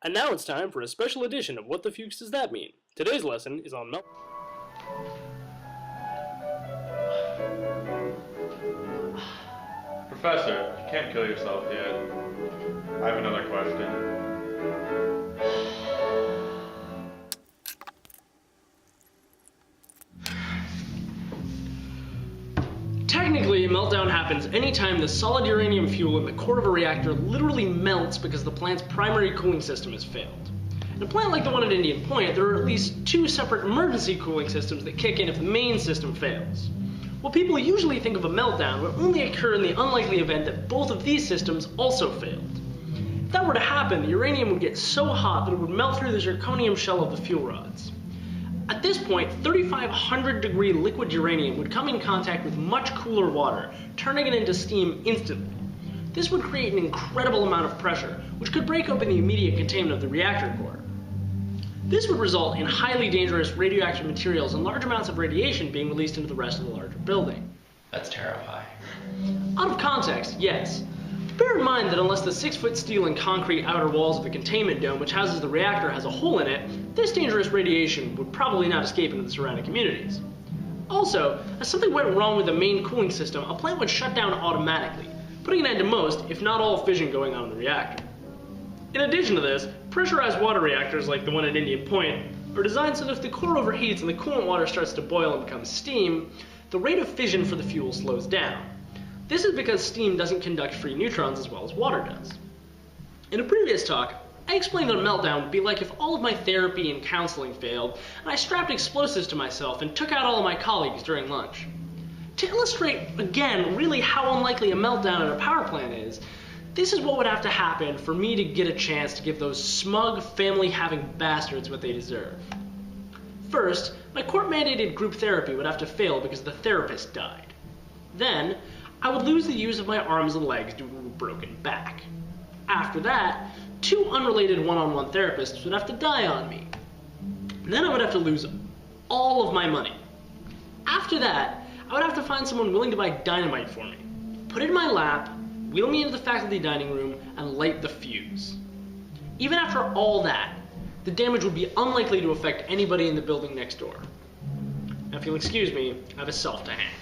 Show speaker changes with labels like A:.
A: And now it's time for a special edition of What the Fuchs Does That Mean? Today's lesson is on
B: Professor, you can't kill yourself yet. I have another question.
A: Technically, meltdown happens anytime the solid uranium fuel in the core of a reactor literally melts because the plant's primary cooling system has failed. In a plant like the one at Indian Point, there are at least two separate emergency cooling systems that kick in if the main system fails. What people usually think of a meltdown would only occur in the unlikely event that both of these systems also failed. If that were to happen, the uranium would get so hot that it would melt through the zirconium shell of the fuel rods. At this point, 3,500 degree liquid uranium would come in contact with much cooler water, turning it into steam instantly. This would create an incredible amount of pressure, which could break open the immediate containment of the reactor core. This would result in highly dangerous radioactive materials and large amounts of radiation being released into the rest of the larger building.
C: That's terrifying.
A: Out of context, yes. Bear in mind that unless the 6-foot steel and concrete outer walls of the containment dome which houses the reactor has a hole in it, this dangerous radiation would probably not escape into the surrounding communities. Also, as something went wrong with the main cooling system, a plant would shut down automatically, putting an end to most, if not all, fission going on in the reactor. In addition to this, pressurized water reactors like the one at Indian Point are designed so that if the core overheats and the coolant water starts to boil and become steam, the rate of fission for the fuel slows down. This is because steam doesn't conduct free neutrons as well as water does. In a previous talk, I explained that a meltdown would be like if all of my therapy and counseling failed, and I strapped explosives to myself and took out all of my colleagues during lunch. To illustrate, again, really how unlikely a meltdown at a power plant is, this is what would have to happen for me to get a chance to give those smug, family-having bastards what they deserve. First, my court-mandated group therapy would have to fail because the therapist died. Then, I would lose the use of my arms and legs due to a broken back. After that, 2 unrelated one-on-one therapists would have to die on me. Then I would have to lose all of my money. After that, I would have to find someone willing to buy dynamite for me, put it in my lap, wheel me into the faculty dining room, and light the fuse. Even after all that, the damage would be unlikely to affect anybody in the building next door. Now, if you'll excuse me, I have a self to hang.